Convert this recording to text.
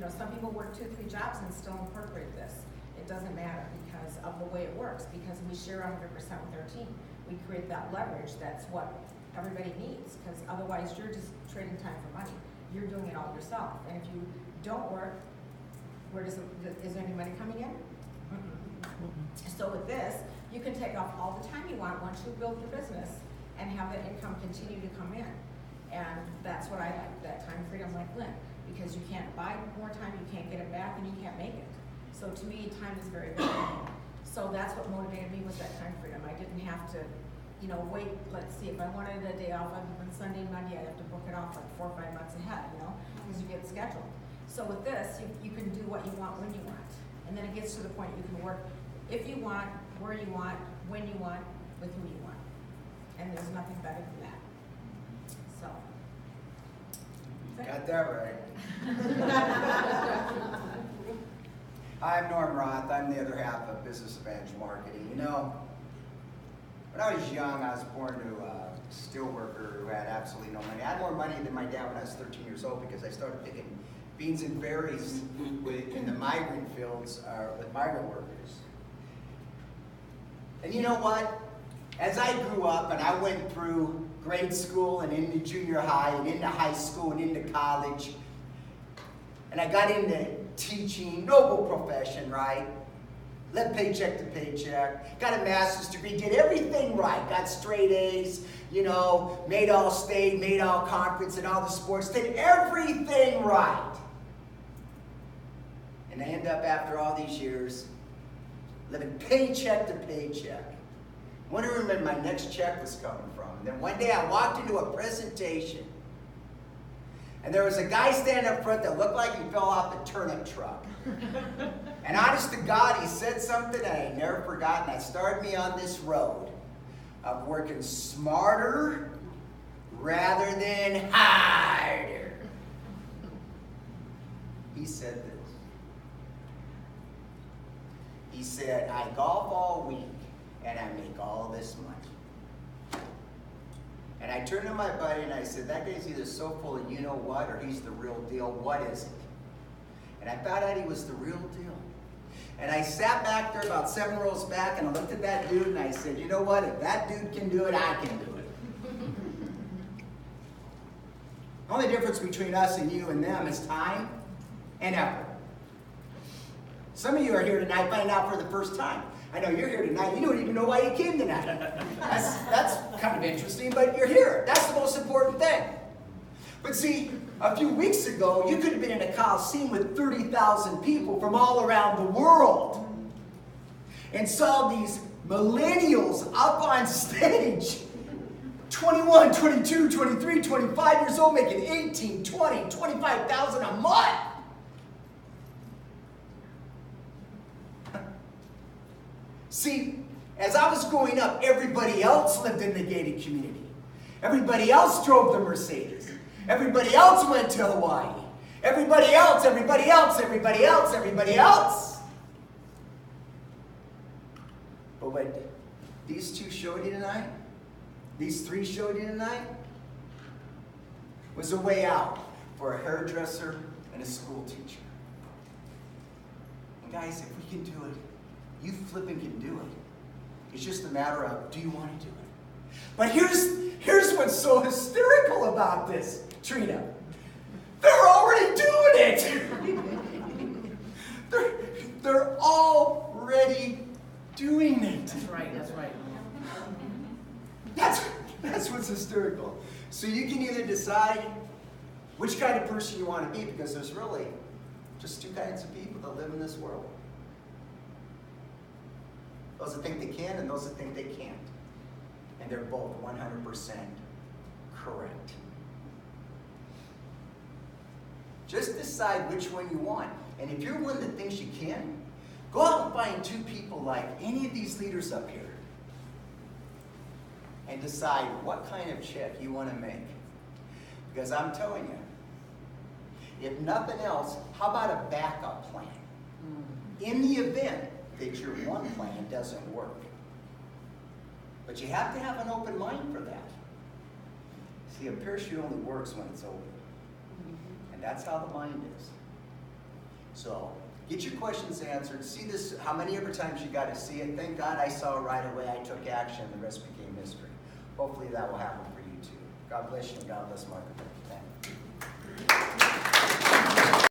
some people work 2, 3 jobs and still incorporate this. It doesn't matter because of the way it works, because we share 100% with our team. We create that leverage. That's what everybody needs, because otherwise you're just trading time for money. You're doing it all yourself. And if you don't work, is there any money coming in? So with this, you can take off all the time you want once you build your business and have that income continue to come in. And that's what I like, that time freedom like Lynn, because you can't buy more time, you can't get it back, and you can't make it. So to me, time is very valuable. So that's what motivated me, was that time freedom. I didn't have to, wait, let's see, if I wanted a day off on Sunday, Monday, I'd have to book it off like 4 or 5 months ahead, because you get scheduled. So with this, you can do what you want when you want. And then it gets to the point you can work if you want, where you want, when you want, with who you want. And there's nothing better than that. So. Got that right. I'm Norm Roth. I'm the other half of Business Advantage Marketing. When I was young, I was born to a steel worker who had absolutely no money. I had more money than my dad when I was 13 years old because I started picking beans and berries in the migrant fields with migrant workers. And you know what? As I grew up and I went through grade school and into junior high and into high school and into college, and I got into teaching, noble profession, right? Lived paycheck to paycheck, got a master's degree, did everything right, got straight A's, made all state, made all conference and all the sports, did everything right. And I end up, after all these years, living paycheck to paycheck. Wondering when my next check was coming from. And then one day I walked into a presentation, and there was a guy standing up front that looked like he fell off the turnip truck. And honest to God, he said something I ain't never forgotten. That started me on this road of working smarter rather than harder. He said this. He said, I golf all week and I make all this money. And I turned to my buddy and I said, that guy's either so full of you-know-what or he's the real deal. What is it? And I found out he was the real deal. And I sat back there about 7 rows back and I looked at that dude and I said, you know what? If that dude can do it, I can do it. The only difference between us and you and them is time and effort. Some of you are here tonight finding out for the first time. I know you're here tonight. You don't even know why you came tonight. That's kind of interesting, but you're here. That's the most important thing. But see, a few weeks ago, you could have been in a Coliseum with 30,000 people from all around the world and saw these millennials up on stage, 21, 22, 23, 25 years old, making 18, 20, 25,000 a month. See, as I was growing up, everybody else lived in the gated community. Everybody else drove the Mercedes. Everybody else went to Hawaii. Everybody else, everybody else, everybody else, everybody else. But what these two showed you tonight, these three showed you tonight, was a way out for a hairdresser and a school teacher. And guys, if we can do it, you flipping can do it. It's just a matter of, do you want to do it? But here's what's so hysterical about this, Trina. They're already doing it. They're already doing it. That's right, that's right. That's what's hysterical. So you can either decide which kind of person you want to be, because there's really just two kinds of people that live in this world. Those that think they can and those that think they can't. And they're both 100% correct. Just decide which one you want. And if you're one that thinks you can, go out and find two people like any of these leaders up here and decide what kind of check you want to make. Because I'm telling you, if nothing else, how about a backup plan? In the event that your one plan doesn't work. But you have to have an open mind for that. See, a parachute only works when it's open. And that's how the mind is. So get your questions answered. See this, how many ever times you got to see it. Thank God I saw it right away. I took action. The rest became history. Hopefully that will happen for you too. God bless you and God bless Margaret. Thank you.